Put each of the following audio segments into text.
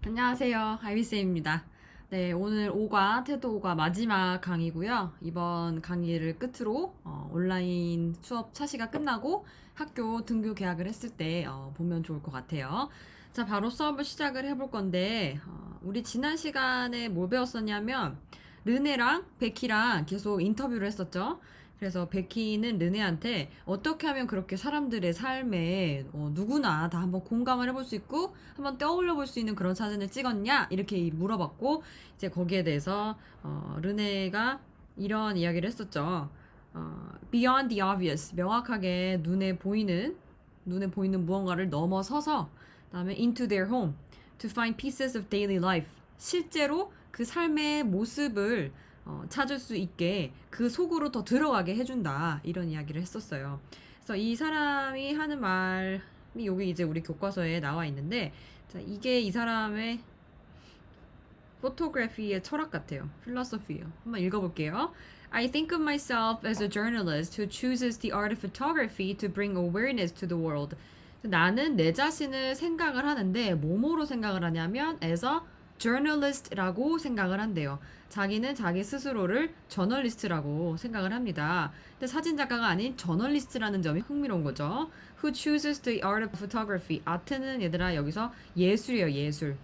안녕하세요. 아이비쌤입니다. 네, 오늘 5과, 태도 5과 마지막 강의고요. 이번 강의를 끝으로 온라인 수업 차시가 끝나고 학교 등교 계약을 했을 때 보면 좋을 것 같아요. 자, 바로 수업을 시작을 해볼 건데 우리 지난 시간에 뭘 배웠었냐면 르네랑 베키랑 계속 인터뷰를 했었죠. 그래서 베키는 르네한테 어떻게 하면 그렇게 사람들의 삶에 누구나 다 한번 공감을 해볼 수 있고 한번 떠올려 볼 수 있는 그런 사진을 찍었냐 이렇게 물어봤고 이제 거기에 대해서 르네가 이런 이야기를 했었죠. Beyond the obvious, 명확하게 눈에 보이는 무언가를 넘어서서 그다음에 into their home to find pieces of daily life, 실제로 그 삶의 모습을 찾을 수 있게 그 속으로 더 들어가게 해준다 이런 이야기를 했었어요. 그래서 이 사람이 하는 말이 여기 이제 우리 교과서에 나와 있는데 자, 이게 이 사람의 포토그래피의 철학 같아요. 필로소피예요. 한번 읽어볼게요. I think of myself as a journalist who chooses the art of photography to bring awareness to the world. 나는 내 자신을 생각을 하는데 뭐뭐로 생각을 하냐면 as a journalist라고 생각을 한대요. 자기는 자기 스스로를 저널리스트라고 생각을 합니다. 근데 사진작가가 아닌 저널리스트라는 점이 흥미로운 거죠. Who chooses the art of photography. 아트는 얘들아 여기서 예술이에요, 예술.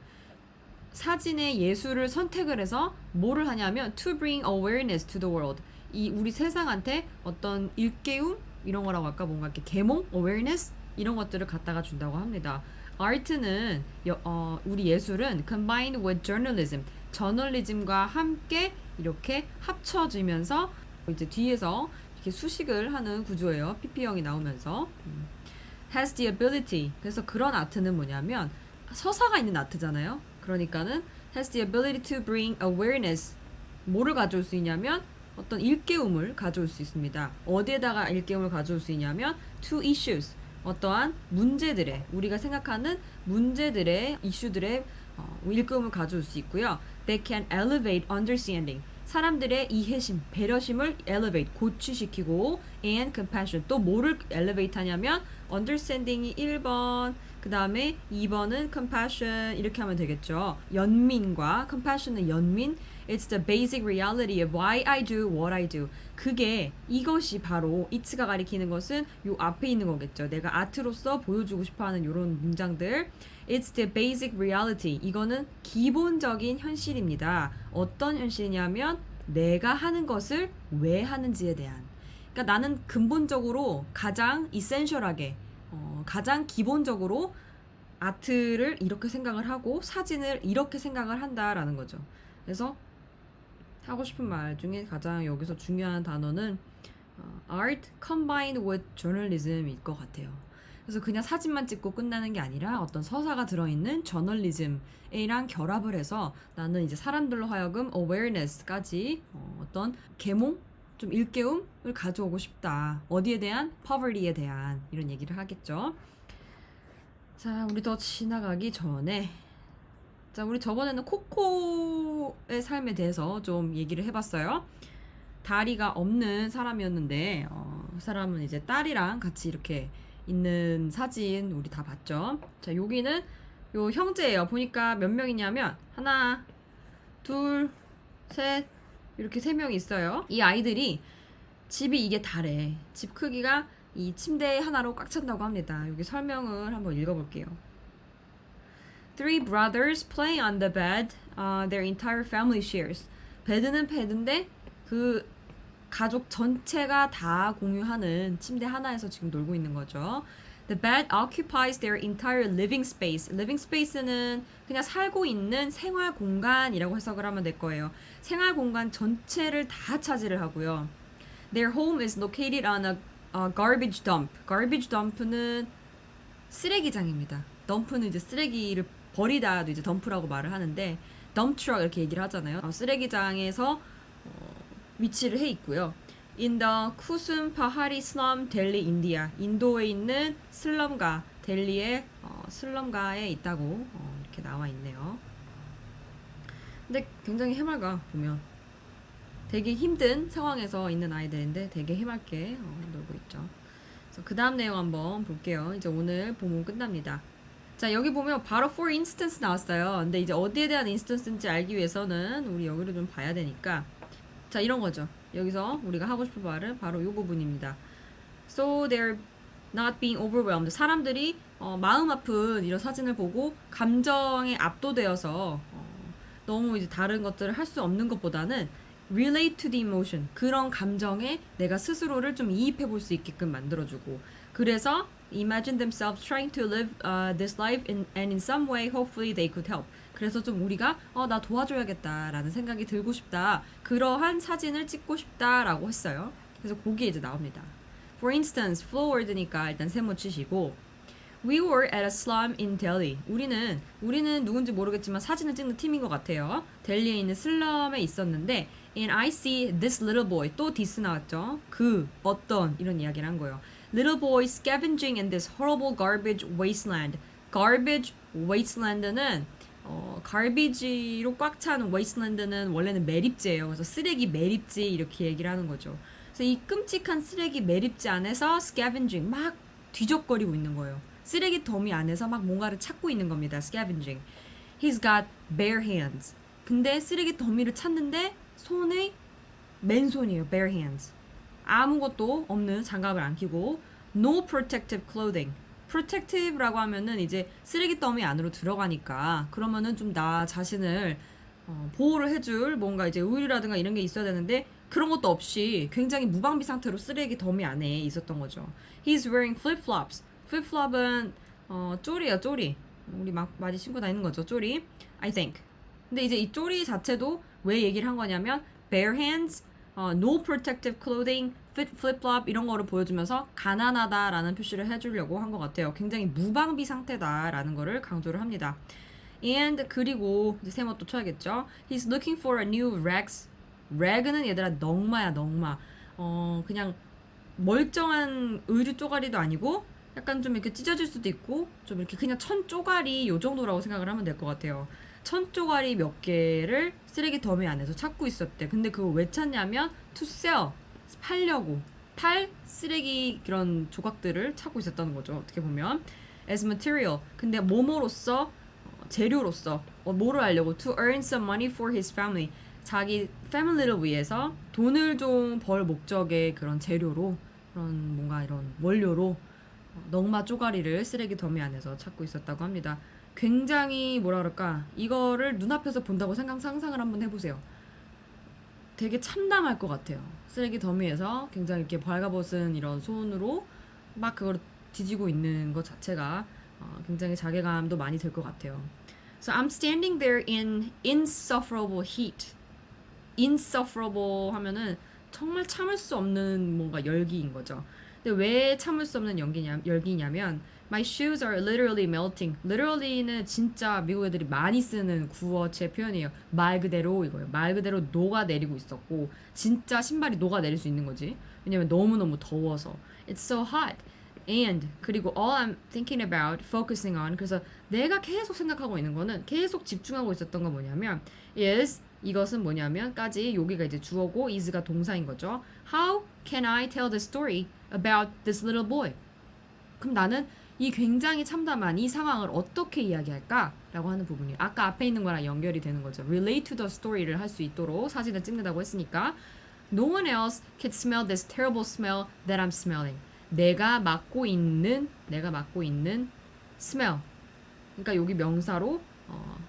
사진의 예술을 선택을 해서 뭐를 하냐면 to bring awareness to the world. 이 우리 세상한테 어떤 일깨움 이런 거라고 할까 뭔가 이렇게 계몽 awareness 이런 것들을 갖다가 준다고 합니다. 아트는 우리 예술은 combined with journalism 저널리즘과 함께 이렇게 합쳐지면서 이제 뒤에서 이렇게 수식을 하는 구조예요. PP형이 나오면서 has the ability. 그래서 그런 아트는 뭐냐면 서사가 있는 아트잖아요. 그러니까는 has the ability to bring awareness. 뭐를 가져올 수 있냐면 어떤 일깨움을 가져올 수 있습니다. 어디에다가 일깨움을 가져올 수 있냐면 to issues. 어떠한 문제들의 우리가 생각하는 문제들의 이슈들의 일깨움을 가져올 수 있고요. They can elevate understanding. 사람들의 이해심, 배려심을 elevate, 고취시키고 and compassion. 또 뭐를 elevate 하냐면 understanding이 1번, 그 다음에 2번은 compassion 이렇게 하면 되겠죠. 연민과 compassion은 연민. It's the basic reality of why I do what I do. 그게 이것이 바로 이츠가 가리키는 것은 요 앞에 있는 거겠죠. 내가 아트로서 보여주고 싶어하는 이런 문장들. It's the basic reality. 이거는 기본적인 현실입니다. 어떤 현실이냐면 내가 하는 것을 왜 하는지에 대한. 그러니까 나는 근본적으로 가장 이센셜하게 가장 기본적으로 아트를 이렇게 생각을 하고 사진을 이렇게 생각을 한다라는 거죠. 그래서 하고 싶은 말 중에 가장 여기서 중요한 단어는 art combined with journalism일 것 같아요. 그래서 그냥 사진만 찍고 끝나는 게 아니라 어떤 서사가 들어있는 저널리즘이랑 결합을 해서 나는 이제 사람들로 하여금 awareness까지 어떤 계몽? 좀 일깨움을 가져오고 싶다. 어디에 대한? poverty에 대한 이런 얘기를 하겠죠. 자, 우리 더 지나가기 전에 자, 우리 저번에는 코코의 삶에 대해서 좀 얘기를 해봤어요. 다리가 없는 사람이었는데 그 사람은 이제 딸이랑 같이 이렇게 있는 사진 우리 다 봤죠. 자, 여기는 요 형제예요. 보니까 몇 명이냐면 하나, 둘, 셋 이렇게 세 명이 있어요. 이 아이들이 집이 이게 다래. 집 크기가 이 침대 하나로 꽉 찬다고 합니다. 여기 설명을 한번 읽어볼게요. Three brothers play on the bed. Their entire family shares. 베드는 베드인데 그 가족 전체가 다 공유하는 침대 하나에서 지금 놀고 있는 거죠. The bed occupies their entire living space. Living space는 그냥 살고 있는 생활 공간이라고 해석을 하면 될 거예요. 생활 공간 전체를 다 차지를 하고요. Their home is located on a garbage dump. Garbage dump는 쓰레기장입니다. 덤프는 이제 쓰레기를 버리다도 이제 덤프라고 말을 하는데 dump truck 이렇게 얘기를 하잖아요. 쓰레기장에서 위치를 해 있고요. In the Kusum Pahari slum, Delhi, India. 인도에 있는 슬럼가, 델리의 슬럼가에 있다고 이렇게 나와 있네요. 근데 굉장히 해맑아 보면. 되게 힘든 상황에서 있는 아이들인데 되게 해맑게 놀고 있죠. 그래서 그 다음 내용 한번 볼게요. 이제 오늘 본문 끝납니다. 자, 여기 보면 바로 for instance 나왔어요. 근데 이제 어디에 대한 instance인지 알기 위해서는 우리 여기를 좀 봐야 되니까. 자, 이런 거죠. 여기서 우리가 하고 싶은 말은 바로 이 부분입니다. So they're not being overwhelmed. 사람들이 마음 아픈 이런 사진을 보고 감정에 압도되어서 너무 이제 다른 것들을 할 수 없는 것보다는 relate to the emotion. 그런 감정에 내가 스스로를 좀 이입해 볼 수 있게끔 만들어주고. 그래서 imagine themselves trying to live this life and in some way hopefully they could help. 그래서 좀 우리가 나 도와줘야겠다라는 생각이 들고 싶다. 그러한 사진을 찍고 싶다라고 했어요. 그래서 거기에 이제 나옵니다. For instance, flow word니까 일단 세모 치시고 We were at a slum in Delhi. 우리는 누군지 모르겠지만 사진을 찍는 팀인 것 같아요. 델리에 있는 슬럼에 있었는데 And I see this little boy. 또 디스 나왔죠. 어떤 이런 이야기를 한 거예요. Little boy scavenging in this horrible garbage wasteland. Garbage wasteland는 garbage로 꽉 찬 wasteland는 원래는 매립지예요. 그래서 쓰레기 매립지 이렇게 얘기를 하는 거죠. 그래서 이 끔찍한 쓰레기 매립지 안에서 scavenging 막 뒤적거리고 있는 거예요. 쓰레기 더미 안에서 막 뭔가를 찾고 있는 겁니다. scavenging. He's got bare hands. 근데 쓰레기 더미를 찾는데 손에 맨손이에요. bare hands. 아무것도 없는 장갑을 안 끼고 no protective clothing. protective라고 하면은 이제 쓰레기 더미 안으로 들어가니까 그러면은 좀 나 자신을 보호를 해줄 뭔가 이제 의류라든가 이런 게 있어야 되는데 그런 것도 없이 굉장히 무방비 상태로 쓰레기 더미 안에 있었던 거죠. He's wearing flip-flops. flip-flop은 쪼리야 쪼리. 우리 막 많이 신고 다니는 거죠. 쪼리. I think. 근데 이제 이 쪼리 자체도 왜 얘기를 한 거냐면 bare hands, no protective clothing, flip-flop 이런 거를 보여주면서 가난하다라는 표시를 해주려고 한 것 같아요. 굉장히 무방비 상태다라는 거를 강조를 합니다. And 그리고 이제 세모 또 쳐야겠죠. He's looking for a new rags. rag는 얘들아 넝마야 넝마. 그냥 멀쩡한 의류 쪼가리도 아니고 약간 좀 이렇게 찢어질 수도 있고 좀 이렇게 그냥 천 쪼가리 요 정도라고 생각을 하면 될 것 같아요. 천 쪼가리 몇 개를 쓰레기 더미 안에서 찾고 있었대. 근데 그거 왜 찾냐면 to sell 팔려고 팔 쓰레기 그런 조각들을 찾고 있었다는 거죠. 어떻게 보면 as material. 근데 뭐뭐로써 재료로서 뭐를 하려고 to earn some money for his family. 자기 패밀리를 위해서 돈을 좀 벌 목적의 그런 재료로 그런 뭔가 이런 원료로 넝마 쪼가리를 쓰레기 더미 안에서 찾고 있었다고 합니다. 굉장히 뭐라 그럴까 이거를 눈앞에서 본다고 상상을 한번 해보세요. 되게 참담할 것 같아요. 쓰레기 더미에서 굉장히 이렇게 벌거벗은 이런 손으로 막 그걸 뒤지고 있는 것 자체가 굉장히 자괴감도 많이 들 것 같아요. So I'm standing there in insufferable heat. insufferable 하면은 정말 참을 수 없는 뭔가 열기인 거죠. 근데 왜 참을 수 없는 열기냐면 My shoes are literally melting. literally는 진짜 미국 애들이 많이 쓰는 구어체 표현이에요. 말 그대로 이거예요. 말 그대로 녹아내리고 있었고 진짜 신발이 녹아내릴 수 있는 거지. 왜냐면 너무너무 더워서. It's so hot. And 그리고 all I'm thinking about, focusing on 그래서 내가 계속 생각하고 있는 거는 계속 집중하고 있었던 건 뭐냐면 is 이것은 뭐냐면까지 여기가 이제 주어고 is가 동사인 거죠. How can I tell the story about this little boy? 그럼 나는 이 굉장히 참담한 이 상황을 어떻게 이야기할까? 라고 하는 부분이 아까 앞에 있는 거랑 연결이 되는 거죠. relate to the story를 할 수 있도록 사진을 찍는다고 했으니까 No one else can smell this terrible smell that I'm smelling. 내가 맡고 있는 smell. 그러니까 여기 명사로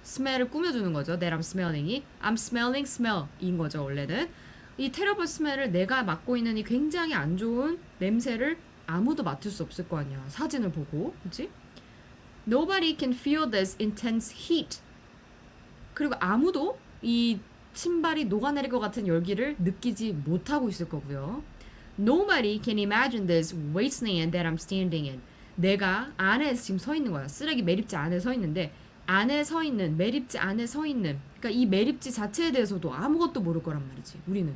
smell을 꾸며주는 거죠. That I'm smelling이 I'm smelling smell인 거죠. 원래는 이 terrible smell을 내가 맡고 있는 이 굉장히 안 좋은 냄새를 아무도 맡을 수 없을 거 아니야. 사진을 보고, 그렇지? Nobody can feel this intense heat. 그리고 아무도 이 신발이 녹아내릴 것 같은 열기를 느끼지 못하고 있을 거고요. Nobody can imagine this wasteland that I'm standing in. 내가 안에 지금 서 있는 거야. 쓰레기 매립지 안에 서 있는데 안에 서 있는 매립지 안에 서 있는 그러니까 이 매립지 자체에 대해서도 아무것도 모를 거란 말이지. 우리는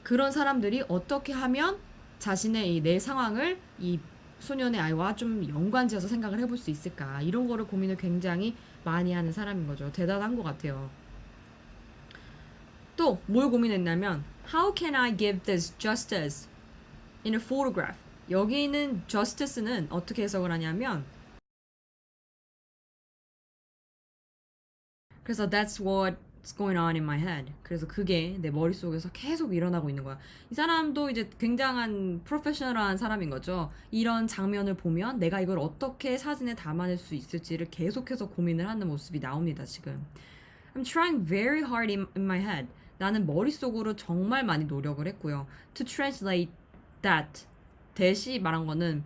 그런 사람들이 어떻게 하면 자신의 이 내 상황을 이 소년의 아이와 좀 연관지어서 생각을 해볼 수 있을까 이런 거를 고민을 굉장히 많이 하는 사람인 거죠. 대단한 것 같아요. 또 뭘 고민했냐면 How can I give this justice in a photograph? 여기 있는 justice는 어떻게 해석을 하냐면 그래서 that's what's going on in my head. 그래서 그게 내 머릿속에서 계속 일어나고 있는 거야. 이 사람도 이제 굉장한 프로페셔널한 사람인 거죠. 이런 장면을 보면 내가 이걸 어떻게 사진에 담아낼 수 있을지를 계속해서 고민을 하는 모습이 나옵니다, 지금. I'm trying very hard in my head. 나는 머릿속으로 정말 많이 노력을 했고요. To translate that. 대시 말한 거는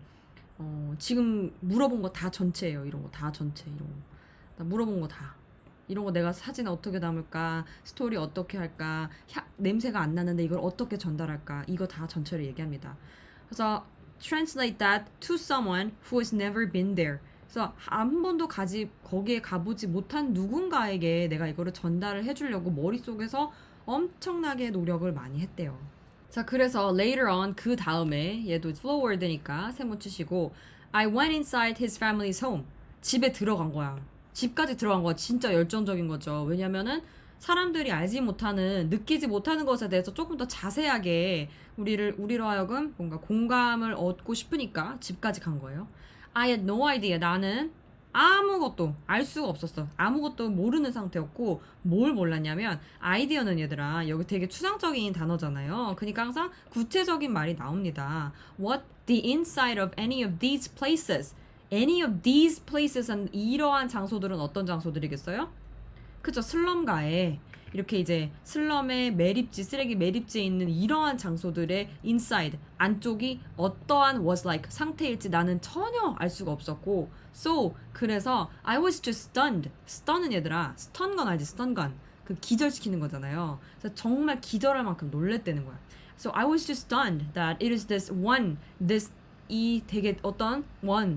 지금 물어본 거 다 전체예요. 이런 거 다 전체 이런 거. 나 물어본 거 다. 이런 거 내가 사진 어떻게 담을까? 스토리 어떻게 할까? 냄새가 안 나는데 이걸 어떻게 전달할까? 이거 다 전체를 얘기합니다. 그래서 translate that to someone who has never been there. 그래서 한 번도 거기에 가보지 못한 누군가에게 내가 이거를 전달을 해주려고 머릿속에서 엄청나게 노력을 많이 했대요. 자, 그래서 later on 그 다음에 얘도 flow word니까 세모 치시고 I went inside his family's home. 집에 들어간 거야. 집까지 들어간 거야. 진짜 열정적인 거죠. 왜냐면은 사람들이 알지 못하는, 느끼지 못하는 것에 대해서 조금 더 자세하게 우리로 하여금 뭔가 공감을 얻고 싶으니까 집까지 간 거예요. I had no idea. 나는 아무것도 알 수가 없었어. 아무것도 모르는 상태였고 뭘 몰랐냐면 아이디어는 얘들아 여기 되게 추상적인 단어잖아요. 그러니까 항상 구체적인 말이 나옵니다. What the inside of any of these places. Any of these places 한 이러한 장소들은 어떤 장소들이겠어요? 그쵸, 슬럼가에 이렇게 이제 슬럼의 매립지, 쓰레기 매립지에 있는 이러한 장소들의 inside, 안쪽이 어떠한 was like 상태일지 나는 전혀 알 수가 없었고 so, 그래서 I was just stunned. stun은 얘들아, stun 건 알지, stun 건. 그 기절시키는 거잖아요. 그래서 정말 기절할 만큼 놀랬다는 거야. So I was just stunned that it is 이 되게 어떤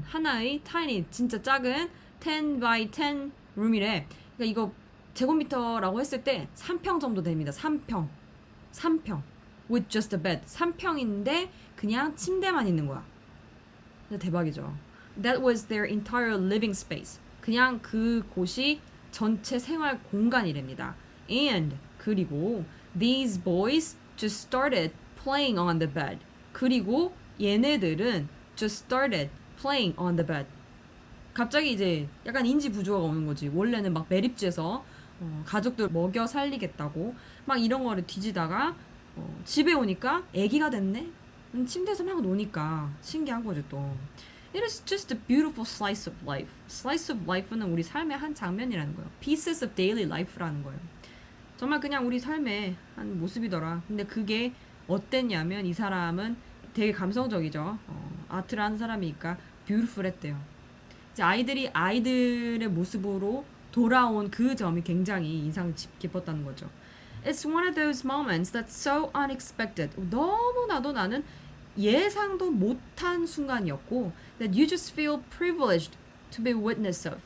하나의 tiny, 진짜 작은 10 by 10 룸이래. 그러니까 이거 제곱미터라고 했을 때 3평 정도 됩니다. 3평. With just a bed. 3평인데 그냥 침대만 있는 거야. 대박이죠. That was their entire living space. 그냥 그곳이 전체 생활 공간이랍니다. And 그리고 these boys just started playing on the bed. 그리고 얘네들은 just started playing on the bed. 갑자기 이제 약간 인지 부조화가 오는 거지. 원래는 막 매립지에서 가족들 먹여 살리겠다고 막 이런 거를 뒤지다가 집에 오니까 애기가 됐네? 침대에서 막 노니까 신기한 거죠 또. It is just a beautiful slice of life. Slice of life는 우리 삶의 한 장면이라는 거예요. Pieces of daily life라는 거예요. 정말 그냥 우리 삶의 한 모습이더라. 근데 그게 어땠냐면 이 사람은 되게 감성적이죠. 아트를 하는 사람이니까 beautiful 했대요. 이제 아이들의 모습으로 돌아온 그 점이 굉장히 인상 깊었다는 거죠. It's one of those moments that's so unexpected. 너무나도 나는 예상도 못한 순간이었고 that you just feel privileged to be witness of.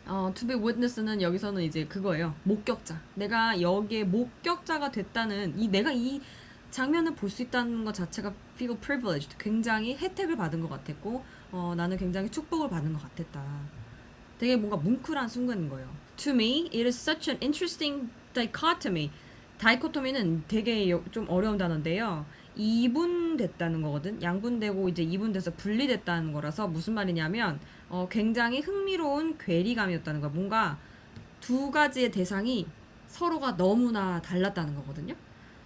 To be witness는 여기서는 이제 그거예요. 목격자. 내가 여기에 목격자가 됐다는 내가 이 장면을 볼 수 있다는 것 자체가 feel privileged. 굉장히 혜택을 받은 것 같았고 나는 굉장히 축복을 받은 것 같았다. 되게 뭔가 뭉클한 순간인 거예요. To me, it is such an interesting dichotomy. 다이코토미는 되게 좀 어려운 단어인데요. 이분됐다는 거거든. 양분되고 이제 이분돼서 분리됐다는 거라서 무슨 말이냐면 굉장히 흥미로운 괴리감이었다는 거야. 뭔가 두 가지의 대상이 서로가 너무나 달랐다는 거거든요.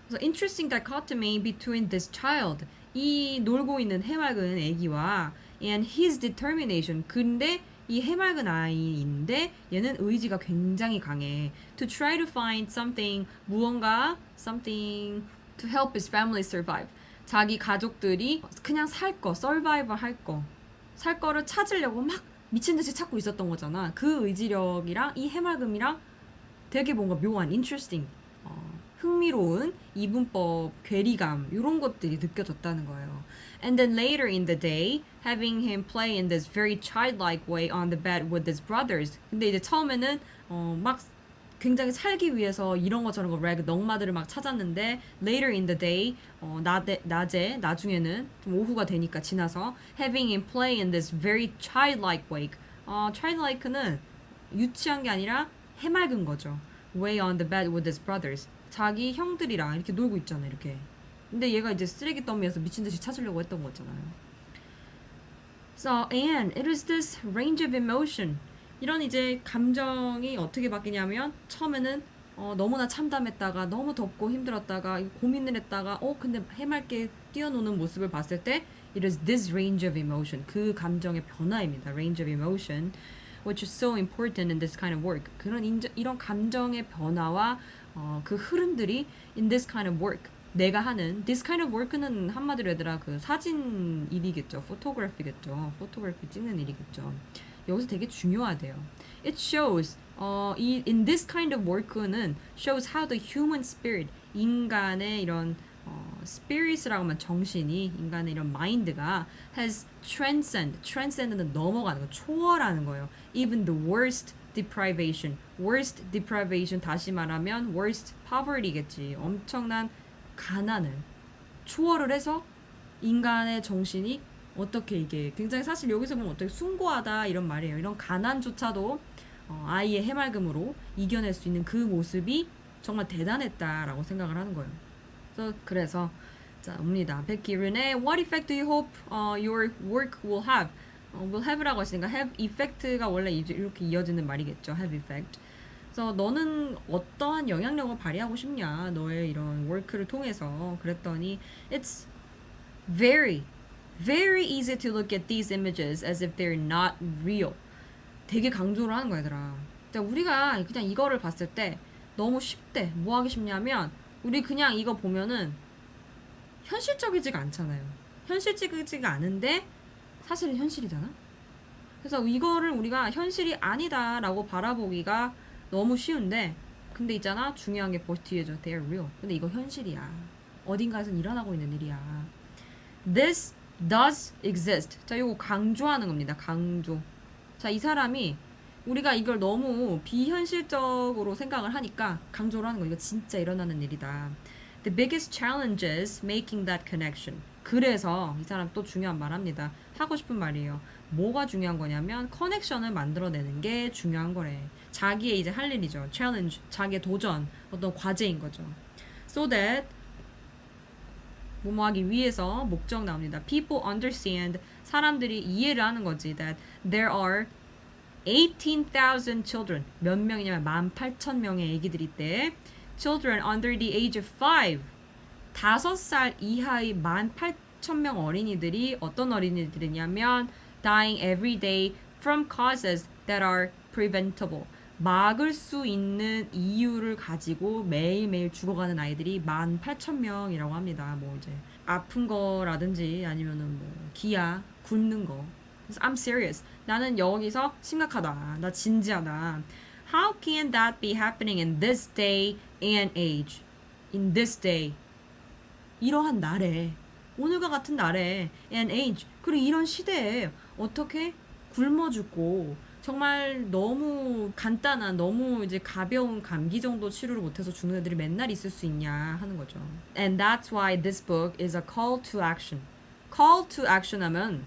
그래서 interesting dichotomy between this child. 이 놀고 있는 해맑은 애기와 and his determination. 근데 이 해맑은 아이인데 얘는 의지가 굉장히 강해. To try to find something, something to help his family survive. 자기 가족들이 그냥 survival 살 거를 찾으려고 막 미친 듯이 찾고 있었던 거잖아. 그 의지력이랑 이 해맑음이랑 되게 뭔가 묘한, interesting, 흥미로운 이분법, 괴리감 이런 것들이 느껴졌다는 거예요. And then later in the day, having him play in this very childlike way on the bed with his brothers. 근데 이제 처음에는 막 굉장히 살기 위해서 이런 거 저런 거 넉마들을 막 찾았는데 later in the day, 나중에는 좀 오후가 되니까 지나서 having him play in this very childlike way. childlike는 유치한 게 아니라 해맑은 거죠. way on the bed with his brothers. 자기 형들이랑 이렇게 놀고 있잖아, 이렇게. 근데 얘가 이제 쓰레기 더미에서 미친 듯이 찾으려고 했던 거잖아요. So, and it was this range of emotion. 이런 이제 감정이 어떻게 바뀌냐면 처음에는 너무나 참담했다가 너무 덥고 힘들었다가 고민을 했다가 근데 해맑게 뛰어노는 모습을 봤을 때 it is this range of emotion 그 감정의 변화입니다. range of emotion which is so important in this kind of work. 그런 이런 감정의 변화와 그 흐름들이 in this kind of work 내가 하는 this kind of work는 한마디로 얘들아 그 사진 일이겠죠. photography겠죠. photography 찍는 일이겠죠. 여기서 되게 중요하대요. It shows in this kind of work는 shows how the human spirit 인간의 이런 spirit이라고 하면 정신이 인간의 이런 마인드가 has transcend는 넘어가는 거 초월하는 거예요. Even the worst deprivation 다시 말하면 worst poverty겠지. 엄청난 가난을 초월을 해서 인간의 정신이 어떻게 이게 굉장히 사실 여기서 보면 어떻게 숭고하다 이런 말이에요. 이런 가난조차도 아이의 해맑음으로 이겨낼 수 있는 그 모습이 정말 대단했다라고 생각을 하는 거예요. 그래서 자 옵니다. 베키 르네 What effect do you hope your work will have? will have라고 했으니까 have effect가 원래 이렇게 이어지는 말이겠죠. have effect. 그래서 너는 어떠한 영향력을 발휘하고 싶냐? 너의 이런 워크를 통해서 그랬더니 it's very easy to look at these images as if they're not real. 되게 강조를 하는 거야, 얘들아. 우리가 그냥 이거를 봤을 때 너무 쉽대. 뭐 하기 쉽냐면 우리 그냥 이거 보면은 현실적이지가 않잖아요. 현실적이지가 않은데 사실은 현실이잖아. 그래서 이거를 우리가 현실이 아니다라고 바라보기가 너무 쉬운데 근데 있잖아 중요한 게 뒤에죠. They're real. 근데 이거 현실이야. 어딘가에선 일어나고 있는 일이야. This does exist. 자, 이거 강조하는 겁니다. 강조. 자, 이 사람이 우리가 이걸 너무 비현실적으로 생각을 하니까 강조를 하는 거. 이거 진짜 일어나는 일이다. The biggest challenge is making that connection. 그래서 이 사람 또 중요한 말 합니다. 하고 싶은 말이에요. 뭐가 중요한 거냐면 커넥션을 만들어내는 게 중요한 거래. 자기의 이제 할 일이죠. challenge, 자기의 도전, 어떤 과제인 거죠. So that 뭐뭐하기 위해서 목적 나옵니다. People understand, 사람들이 이해를 하는 거지. That there are 18,000 children. 몇 명이냐면 18,000명의 애기들이 있대. Children under the age of 5. 5살 이하의 18,000명 어린이들이 어떤 어린이들이냐면 dying every day from causes that are preventable. 막을 수 있는 이유를 가지고 매일매일 죽어가는 아이들이 18,000명이라고 합니다. 뭐 이제 아픈 거라든지 아니면은 뭐 기아, 굶는 거. 그래서 I'm serious. 나는 여기서 심각하다. 나 진지하다. How can that be happening in this day and age? In this day. 이러한 날에 오늘과 같은 날에 and age. 그리고 이런 시대에 어떻게 굶어 죽고 정말 너무 간단한 너무 이제 가벼운 감기 정도 치료를 못해서 죽는 애들이 맨날 있을 수 있냐 하는 거죠. And that's why this book is a call to action. call to action 하면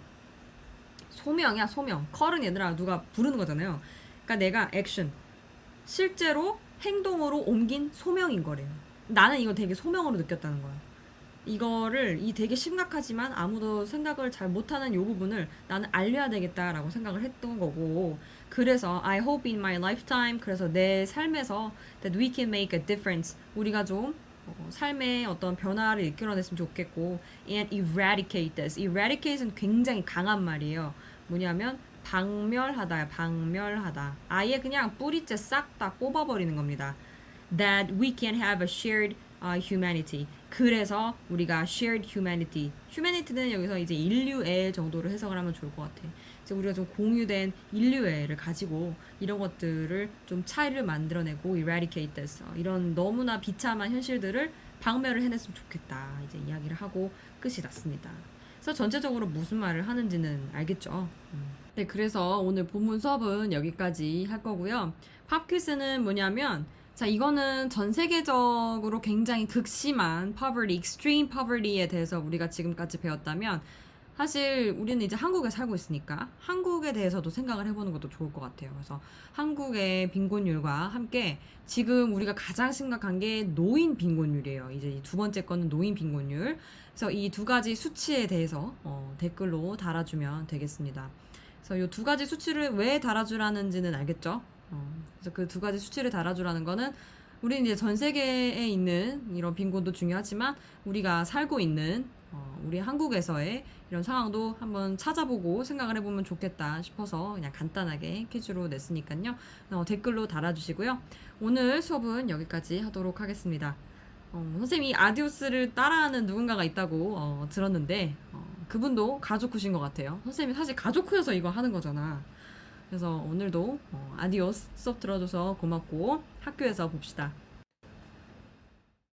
소명이야 소명. call은 얘들아 누가 부르는 거잖아요. 그러니까 내가 action 실제로 행동으로 옮긴 소명인 거래요. 나는 이거 되게 소명으로 느꼈다는 거야. 이거를 이 되게 심각하지만 아무도 생각을 잘 못하는 이 부분을 나는 알려야 되겠다라고 생각을 했던 거고 그래서 I hope in my lifetime 그래서 내 삶에서 that we can make a difference 우리가 좀 삶의 어떤 변화를 이끌어냈으면 좋겠고 and eradicate this eradicate는 굉장히 강한 말이에요. 뭐냐면 박멸하다야 박멸하다 아예 그냥 뿌리째 싹 다 뽑아버리는 겁니다. That we can have a shared humanity. 그래서 우리가 shared humanity. humanity는 여기서 이제 인류애 정도로 해석을 하면 좋을 것 같아. 이제 우리가 좀 공유된 인류애를 가지고 이런 것들을 좀 차이를 만들어내고 eradicate this. 이런 너무나 비참한 현실들을 박멸을 해냈으면 좋겠다. 이제 이야기를 하고 끝이 났습니다. 그래서 전체적으로 무슨 말을 하는지는 알겠죠. 네, 그래서 오늘 본문 수업은 여기까지 할 거고요. 팝퀴즈는 뭐냐면 자, 이거는 전 세계적으로 굉장히 극심한 poverty, extreme poverty에 대해서 우리가 지금까지 배웠다면 사실 우리는 이제 한국에 살고 있으니까 한국에 대해서도 생각을 해보는 것도 좋을 것 같아요. 그래서 한국의 빈곤율과 함께 지금 우리가 가장 심각한 게 노인 빈곤율이에요. 이제 두 번째 거는 노인 빈곤율. 그래서 이 두 가지 수치에 대해서 댓글로 달아주면 되겠습니다. 그래서 이 두 가지 수치를 왜 달아주라는지는 알겠죠? 그래서 그 두 가지 수치를 달아주라는 거는 우리는 이제 전 세계에 있는 이런 빈곤도 중요하지만 우리가 살고 있는 우리 한국에서의 이런 상황도 한번 찾아보고 생각을 해보면 좋겠다 싶어서 그냥 간단하게 퀴즈로 냈으니까요. 댓글로 달아주시고요. 오늘 수업은 여기까지 하도록 하겠습니다. 선생님이 아디오스를 따라하는 누군가가 있다고 들었는데 그분도 가족후신 것 같아요. 선생님이 사실 가족후여서 이거 하는 거잖아. 그래서 오늘도 아디오스 수업 들어줘서 고맙고 학교에서 봅시다.